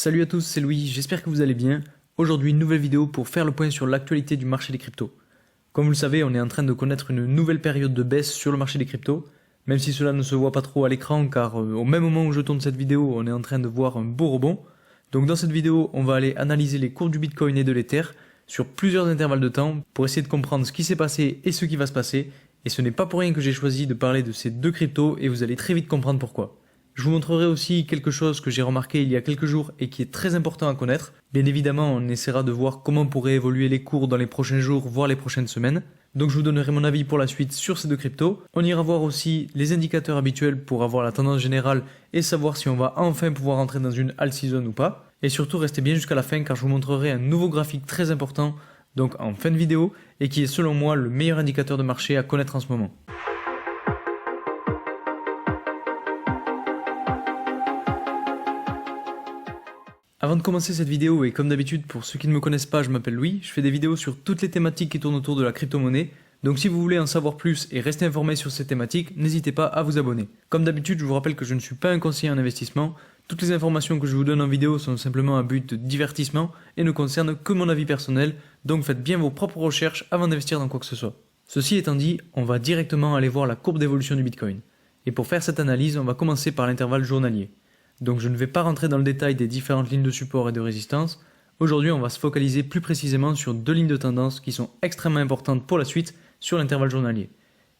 Salut à tous, c'est Louis, j'espère que vous allez bien. Aujourd'hui, une nouvelle vidéo pour faire le point sur l'actualité du marché des cryptos. Comme vous le savez, on est en train de connaître une nouvelle période de baisse sur le marché des cryptos, même si cela ne se voit pas trop à l'écran car au même moment où je tourne cette vidéo, on est en train de voir un beau rebond. Donc dans cette vidéo, on va aller analyser les cours du Bitcoin et de l'Ether sur plusieurs intervalles de temps pour essayer de comprendre ce qui s'est passé et ce qui va se passer. Et ce n'est pas pour rien que j'ai choisi de parler de ces deux cryptos et vous allez très vite comprendre pourquoi. Je vous montrerai aussi quelque chose que j'ai remarqué il y a quelques jours et qui est très important à connaître. Bien évidemment, on essaiera de voir comment pourraient évoluer les cours dans les prochains jours, voire les prochaines semaines. Donc je vous donnerai mon avis pour la suite sur ces deux cryptos. On ira voir aussi les indicateurs habituels pour avoir la tendance générale et savoir si on va enfin pouvoir entrer dans une alt season ou pas. Et surtout, restez bien jusqu'à la fin car je vous montrerai un nouveau graphique très important, donc en fin de vidéo, et qui est selon moi le meilleur indicateur de marché à connaître en ce moment. Avant de commencer cette vidéo, et comme d'habitude pour ceux qui ne me connaissent pas, je m'appelle Louis, je fais des vidéos sur toutes les thématiques qui tournent autour de la crypto-monnaie, donc si vous voulez en savoir plus et rester informé sur ces thématiques, n'hésitez pas à vous abonner. Comme d'habitude, je vous rappelle que je ne suis pas un conseiller en investissement, toutes les informations que je vous donne en vidéo sont simplement à but de divertissement et ne concernent que mon avis personnel, donc faites bien vos propres recherches avant d'investir dans quoi que ce soit. Ceci étant dit, on va directement aller voir la courbe d'évolution du Bitcoin. Et pour faire cette analyse, on va commencer par l'intervalle journalier. Donc je ne vais pas rentrer dans le détail des différentes lignes de support et de résistance. Aujourd'hui, on va se focaliser plus précisément sur deux lignes de tendance qui sont extrêmement importantes pour la suite sur l'intervalle journalier.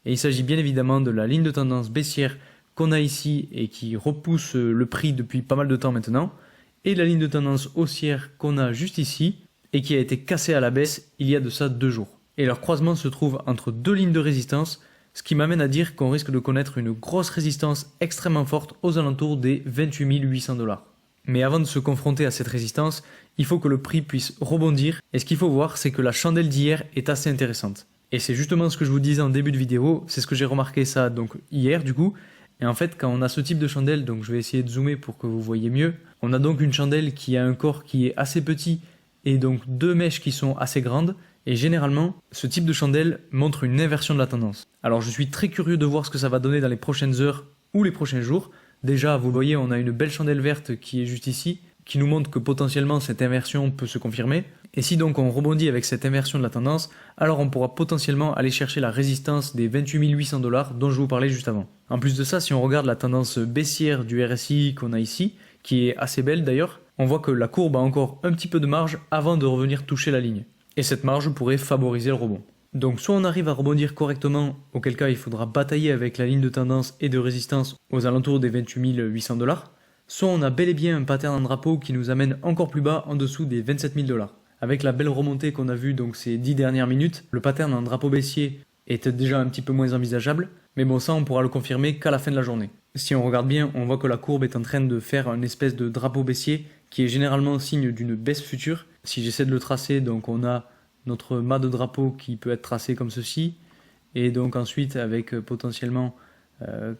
Et il s'agit bien évidemment de la ligne de tendance baissière qu'on a ici et qui repousse le prix depuis pas mal de temps maintenant, et la ligne de tendance haussière qu'on a juste ici et qui a été cassée à la baisse il y a de ça 2 jours. Et leur croisement se trouve entre deux lignes de résistance, ce qui m'amène à dire qu'on risque de connaître une grosse résistance extrêmement forte aux alentours des 28 800 $. Mais avant de se confronter à cette résistance, il faut que le prix puisse rebondir, et ce qu'il faut voir, c'est que la chandelle d'hier est assez intéressante. Et c'est justement ce que je vous disais en début de vidéo, c'est ce que j'ai remarqué ça donc hier du coup, et en fait quand on a ce type de chandelle, donc je vais essayer de zoomer pour que vous voyez mieux, on a donc une chandelle qui a un corps qui est assez petit, et donc deux mèches qui sont assez grandes, et généralement, ce type de chandelle montre une inversion de la tendance. Alors je suis très curieux de voir ce que ça va donner dans les prochaines heures ou les prochains jours. Déjà, vous voyez, on a une belle chandelle verte qui est juste ici, qui nous montre que potentiellement cette inversion peut se confirmer. Et si donc on rebondit avec cette inversion de la tendance, alors on pourra potentiellement aller chercher la résistance des 28 800 $ dont je vous parlais juste avant. En plus de ça, si on regarde la tendance baissière du RSI qu'on a ici, qui est assez belle d'ailleurs, on voit que la courbe a encore un petit peu de marge avant de revenir toucher la ligne. Et cette marge pourrait favoriser le rebond. Donc soit on arrive à rebondir correctement, auquel cas il faudra batailler avec la ligne de tendance et de résistance aux alentours des 28 800 $, soit on a bel et bien un pattern en drapeau qui nous amène encore plus bas en dessous des 27 000 $. Avec la belle remontée qu'on a vue donc ces 10 dernières minutes, le pattern en drapeau baissier est déjà un petit peu moins envisageable, mais bon ça on pourra le confirmer qu'à la fin de la journée. Si on regarde bien, on voit que la courbe est en train de faire une espèce de drapeau baissier qui est généralement signe d'une baisse future. Si j'essaie de le tracer, donc on a notre mât de drapeau qui peut être tracé comme ceci, et donc ensuite avec potentiellement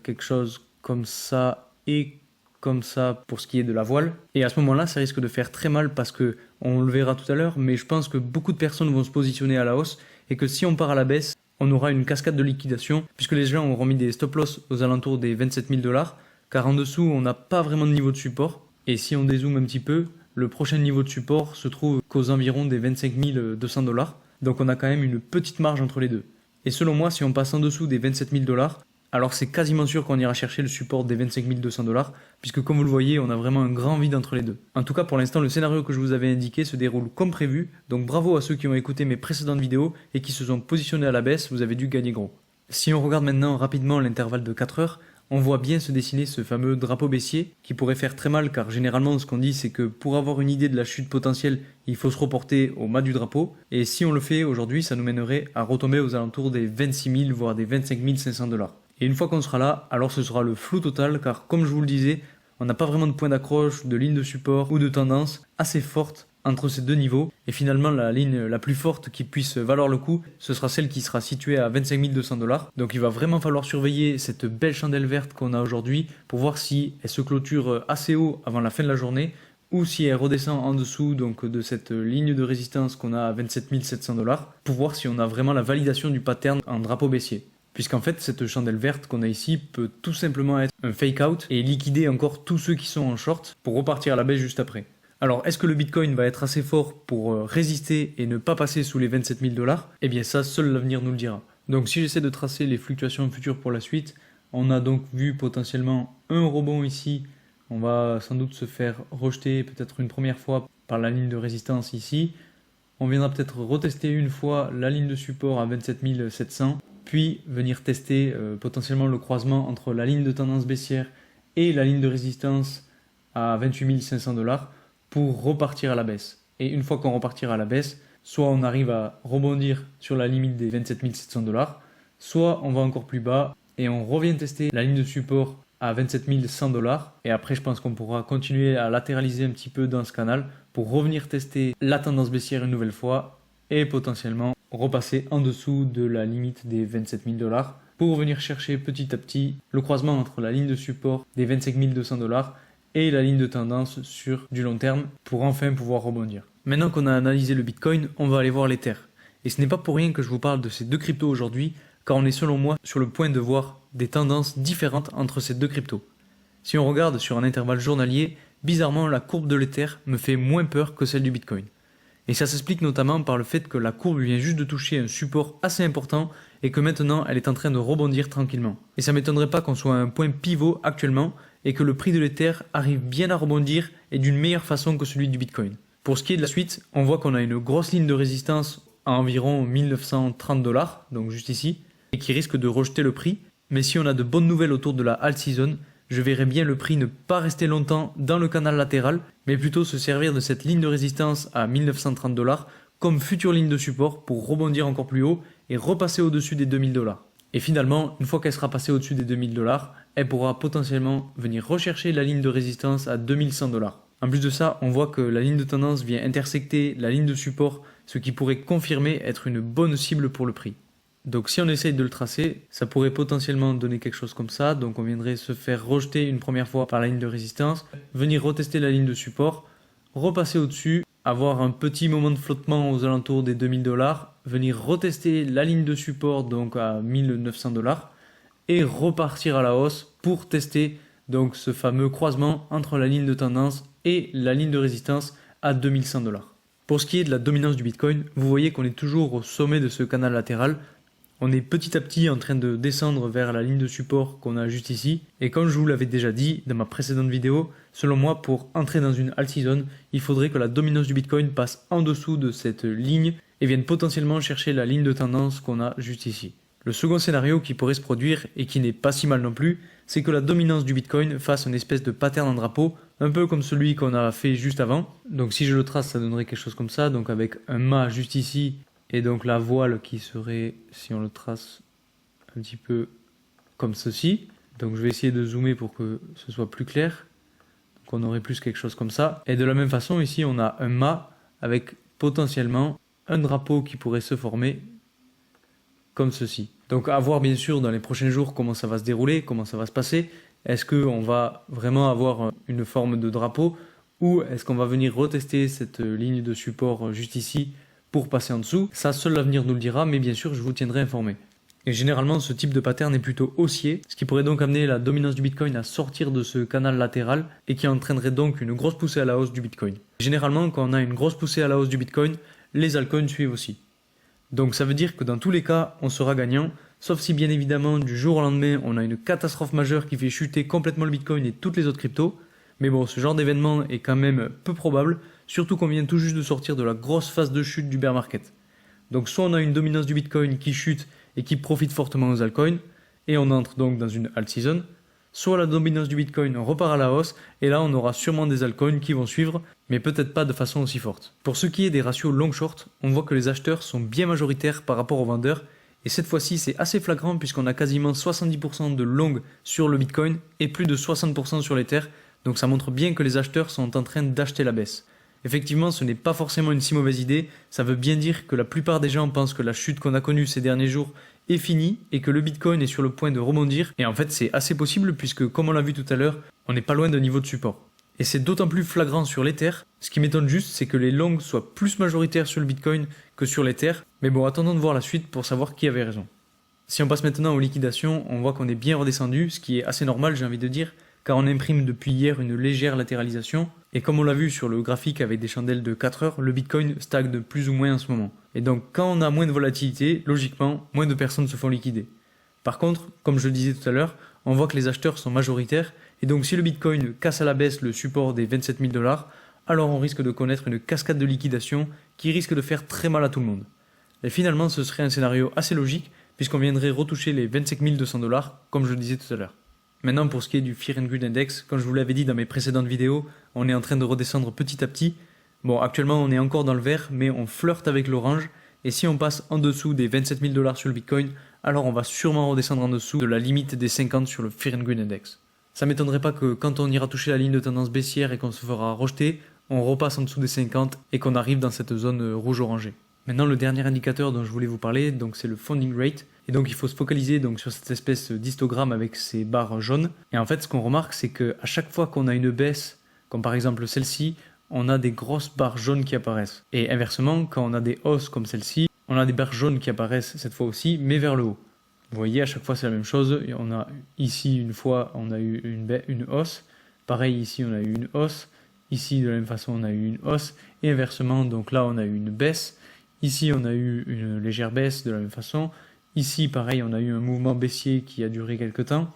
quelque chose comme ça et comme ça pour ce qui est de la voile. Et à ce moment-là, ça risque de faire très mal parce que, on le verra tout à l'heure, mais je pense que beaucoup de personnes vont se positionner à la hausse et que si on part à la baisse, on aura une cascade de liquidation puisque les gens auront mis des stop-loss aux alentours des 27 000 $, car en dessous, on n'a pas vraiment de niveau de support. Et si on dézoome un petit peu, le prochain niveau de support se trouve qu'aux environs des 25 200 $. Donc on a quand même une petite marge entre les deux. Et selon moi, si on passe en dessous des 27 000 $, alors c'est quasiment sûr qu'on ira chercher le support des 25 200 $, puisque comme vous le voyez, on a vraiment un grand vide entre les deux. En tout cas, pour l'instant, le scénario que je vous avais indiqué se déroule comme prévu, donc bravo à ceux qui ont écouté mes précédentes vidéos et qui se sont positionnés à la baisse, vous avez dû gagner gros. Si on regarde maintenant rapidement l'intervalle de 4 heures, on voit bien se dessiner ce fameux drapeau baissier qui pourrait faire très mal car généralement ce qu'on dit c'est que pour avoir une idée de la chute potentielle, il faut se reporter au mât du drapeau et si on le fait aujourd'hui, ça nous mènerait à retomber aux alentours des 26 000 voire des 25 500 $. Et une fois qu'on sera là, alors ce sera le flou total car comme je vous le disais, on n'a pas vraiment de point d'accroche, de ligne de support ou de tendance assez forte entre ces deux niveaux, et finalement la ligne la plus forte qui puisse valoir le coup, ce sera celle qui sera située à 25 200 $. Donc il va vraiment falloir surveiller cette belle chandelle verte qu'on a aujourd'hui pour voir si elle se clôture assez haut avant la fin de la journée ou si elle redescend en dessous donc de cette ligne de résistance qu'on a à 27 700 $, pour voir si on a vraiment la validation du pattern en drapeau baissier. Puisqu'en fait, cette chandelle verte qu'on a ici peut tout simplement être un fake out et liquider encore tous ceux qui sont en short pour repartir à la baisse juste après. Alors, est-ce que le Bitcoin va être assez fort pour résister et ne pas passer sous les 27 000 $? Eh bien ça, seul l'avenir nous le dira. Donc si j'essaie de tracer les fluctuations futures pour la suite, on a donc vu potentiellement un rebond ici. On va sans doute se faire rejeter peut-être une première fois par la ligne de résistance ici. On viendra peut-être retester une fois la ligne de support à 27 700, puis venir tester potentiellement le croisement entre la ligne de tendance baissière et la ligne de résistance à 28 500 $ pour repartir à la baisse. Et une fois qu'on repartira à la baisse, soit on arrive à rebondir sur la limite des 27 700 $, soit on va encore plus bas et on revient tester la ligne de support à 27 100 $. Et après, je pense qu'on pourra continuer à latéraliser un petit peu dans ce canal pour revenir tester la tendance baissière une nouvelle fois et potentiellement repasser en dessous de la limite des 27 000 $ pour venir chercher petit à petit le croisement entre la ligne de support des 25 200 $ et la ligne de tendance sur du long terme pour enfin pouvoir rebondir. Maintenant qu'on a analysé le Bitcoin, on va aller voir l'Ether. Et ce n'est pas pour rien que je vous parle de ces deux cryptos aujourd'hui, car on est selon moi sur le point de voir des tendances différentes entre ces deux cryptos. Si on regarde sur un intervalle journalier, bizarrement la courbe de l'Ether me fait moins peur que celle du Bitcoin. Et ça s'explique notamment par le fait que la courbe vient juste de toucher un support assez important et que maintenant elle est en train de rebondir tranquillement. Et ça m'étonnerait pas qu'on soit à un point pivot actuellement et que le prix de l'Ether arrive bien à rebondir et d'une meilleure façon que celui du Bitcoin. Pour ce qui est de la suite, on voit qu'on a une grosse ligne de résistance à environ 1930 $, donc juste ici, et qui risque de rejeter le prix. Mais si on a de bonnes nouvelles autour de la alt season, je verrais bien le prix ne pas rester longtemps dans le canal latéral, mais plutôt se servir de cette ligne de résistance à 1930 $ comme future ligne de support pour rebondir encore plus haut et repasser au-dessus des 2000 $. Et finalement, une fois qu'elle sera passée au-dessus des 2000 $, elle pourra potentiellement venir rechercher la ligne de résistance à 2100 $. En plus de ça, on voit que la ligne de tendance vient intersecter la ligne de support, ce qui pourrait confirmer être une bonne cible pour le prix. Donc si on essaye de le tracer, ça pourrait potentiellement donner quelque chose comme ça. Donc on viendrait se faire rejeter une première fois par la ligne de résistance, venir retester la ligne de support, repasser au-dessus, avoir un petit moment de flottement aux alentours des 2000 $, venir retester la ligne de support donc à 1900 $ et repartir à la hausse pour tester donc ce fameux croisement entre la ligne de tendance et la ligne de résistance à 2100 $. Pour ce qui est de la dominance du Bitcoin, vous voyez qu'on est toujours au sommet de ce canal latéral. On est petit à petit en train de descendre vers la ligne de support qu'on a juste ici. Et comme je vous l'avais déjà dit dans ma précédente vidéo, selon moi, pour entrer dans une alt season, il faudrait que la dominance du Bitcoin passe en dessous de cette ligne et vienne potentiellement chercher la ligne de tendance qu'on a juste ici. Le second scénario qui pourrait se produire, et qui n'est pas si mal non plus, c'est que la dominance du Bitcoin fasse une espèce de pattern en drapeau, un peu comme celui qu'on a fait juste avant. Donc si je le trace, ça donnerait quelque chose comme ça, donc avec un mât juste ici, et donc la voile qui serait, si on le trace un petit peu comme ceci. Donc je vais essayer de zoomer pour que ce soit plus clair. Donc on aurait plus quelque chose comme ça. Et de la même façon, ici on a un mât avec potentiellement un drapeau qui pourrait se former comme ceci. Donc à voir bien sûr dans les prochains jours comment ça va se dérouler, comment ça va se passer. Est-ce qu'on va vraiment avoir une forme de drapeau ou est-ce qu'on va venir retester cette ligne de support juste ici pour passer en dessous? Ça, seul l'avenir nous le dira, mais bien sûr je vous tiendrai informé. Et généralement ce type de pattern est plutôt haussier, ce qui pourrait donc amener la dominance du Bitcoin à sortir de ce canal latéral et qui entraînerait donc une grosse poussée à la hausse du Bitcoin. Généralement quand on a une grosse poussée à la hausse du Bitcoin, les altcoins suivent aussi. Donc ça veut dire que dans tous les cas, on sera gagnant, sauf si bien évidemment du jour au lendemain, on a une catastrophe majeure qui fait chuter complètement le Bitcoin et toutes les autres cryptos. Mais bon, ce genre d'événement est quand même peu probable, surtout qu'on vient tout juste de sortir de la grosse phase de chute du bear market. Donc soit on a une dominance du Bitcoin qui chute et qui profite fortement aux altcoins, et on entre donc dans une alt season, soit la dominance du Bitcoin repart à la hausse, et là on aura sûrement des altcoins qui vont suivre, mais peut-être pas de façon aussi forte. Pour ce qui est des ratios long-short, on voit que les acheteurs sont bien majoritaires par rapport aux vendeurs, et cette fois-ci c'est assez flagrant puisqu'on a quasiment 70% de long sur le Bitcoin et plus de 60% sur l'Ether, donc ça montre bien que les acheteurs sont en train d'acheter la baisse. Effectivement, ce n'est pas forcément une si mauvaise idée, ça veut bien dire que la plupart des gens pensent que la chute qu'on a connue ces derniers jours est finie et que le Bitcoin est sur le point de rebondir, et en fait c'est assez possible puisque comme on l'a vu tout à l'heure, on n'est pas loin d'un niveau de support. Et c'est d'autant plus flagrant sur l'Ether, ce qui m'étonne juste c'est que les longs soient plus majoritaires sur le Bitcoin que sur l'Ether, mais bon attendons de voir la suite pour savoir qui avait raison. Si on passe maintenant aux liquidations, on voit qu'on est bien redescendu, ce qui est assez normal j'ai envie de dire, car on imprime depuis hier une légère latéralisation, et comme on l'a vu sur le graphique avec des chandelles de 4 heures, le Bitcoin stagne plus ou moins en ce moment. Et donc quand on a moins de volatilité, logiquement, moins de personnes se font liquider. Par contre, comme je le disais tout à l'heure, on voit que les acheteurs sont majoritaires, et donc si le Bitcoin casse à la baisse le support des 27 000 $, alors on risque de connaître une cascade de liquidation qui risque de faire très mal à tout le monde. Et finalement, ce serait un scénario assez logique, puisqu'on viendrait retoucher les 25 200 $, comme je le disais tout à l'heure. Maintenant, pour ce qui est du Fear and Greed Index, comme je vous l'avais dit dans mes précédentes vidéos, on est en train de redescendre petit à petit. Bon, actuellement, on est encore dans le vert, mais on flirte avec l'orange, et si on passe en dessous des 27 000 $ sur le Bitcoin, alors on va sûrement redescendre en dessous de la limite des 50 sur le Fear and Greed Index. Ça m'étonnerait pas que quand on ira toucher la ligne de tendance baissière et qu'on se fera rejeter, on repasse en dessous des 50 et qu'on arrive dans cette zone rouge-orangée. Maintenant, le dernier indicateur dont je voulais vous parler, donc c'est le funding rate. Et donc il faut se focaliser donc sur cette espèce d'histogramme avec ces barres jaunes. Et en fait, ce qu'on remarque, c'est qu'à chaque fois qu'on a une baisse, comme par exemple celle-ci, on a des grosses barres jaunes qui apparaissent. Et inversement, quand on a des hausses comme celle-ci, on a des barres jaunes qui apparaissent cette fois aussi, mais vers le haut. Vous voyez, à chaque fois c'est la même chose. Et on a ici une fois, on a eu une hausse. Pareil, ici on a eu une hausse. Ici, de la même façon, on a eu une hausse. Et inversement, donc là, on a eu une baisse. Ici, on a eu une légère baisse de la même façon. Ici, pareil, on a eu un mouvement baissier qui a duré quelques temps.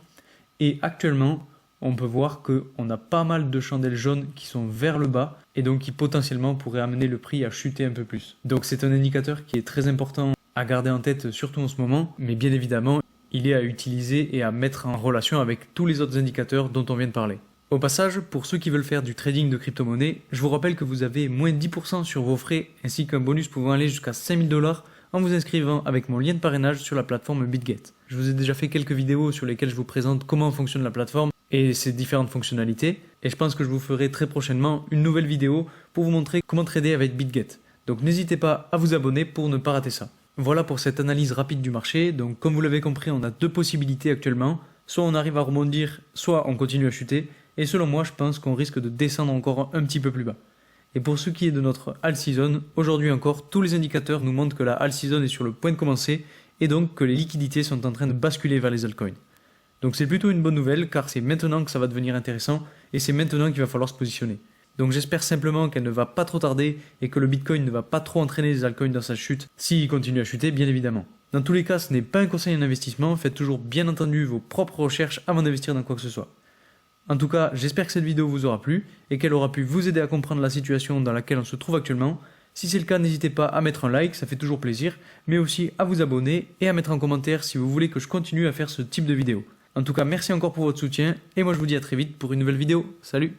Et actuellement, on peut voir qu'on a pas mal de chandelles jaunes qui sont vers le bas et donc qui potentiellement pourraient amener le prix à chuter un peu plus. Donc c'est un indicateur qui est très important à garder en tête, surtout en ce moment. Mais bien évidemment, il est à utiliser et à mettre en relation avec tous les autres indicateurs dont on vient de parler. Au passage, pour ceux qui veulent faire du trading de crypto-monnaie, je vous rappelle que vous avez moins 10% sur vos frais ainsi qu'un bonus pouvant aller jusqu'à 5 000 $ en vous inscrivant avec mon lien de parrainage sur la plateforme BitGet. Je vous ai déjà fait quelques vidéos sur lesquelles je vous présente comment fonctionne la plateforme et ses différentes fonctionnalités, et je pense que je vous ferai très prochainement une nouvelle vidéo pour vous montrer comment trader avec BitGet. Donc n'hésitez pas à vous abonner pour ne pas rater ça. Voilà pour cette analyse rapide du marché. Donc comme vous l'avez compris, on a deux possibilités actuellement. Soit on arrive à rebondir, soit on continue à chuter, et selon moi je pense qu'on risque de descendre encore un petit peu plus bas. Et pour ce qui est de notre all season, aujourd'hui encore, tous les indicateurs nous montrent que la all season est sur le point de commencer et donc que les liquidités sont en train de basculer vers les altcoins. Donc c'est plutôt une bonne nouvelle car c'est maintenant que ça va devenir intéressant et c'est maintenant qu'il va falloir se positionner. Donc j'espère simplement qu'elle ne va pas trop tarder et que le Bitcoin ne va pas trop entraîner les altcoins dans sa chute s'il continue à chuter, bien évidemment. Dans tous les cas, ce n'est pas un conseil en investissement, faites toujours bien entendu vos propres recherches avant d'investir dans quoi que ce soit. En tout cas, j'espère que cette vidéo vous aura plu et qu'elle aura pu vous aider à comprendre la situation dans laquelle on se trouve actuellement. Si c'est le cas, n'hésitez pas à mettre un like, ça fait toujours plaisir, mais aussi à vous abonner et à mettre en commentaire si vous voulez que je continue à faire ce type de vidéo. En tout cas, merci encore pour votre soutien et moi je vous dis à très vite pour une nouvelle vidéo. Salut!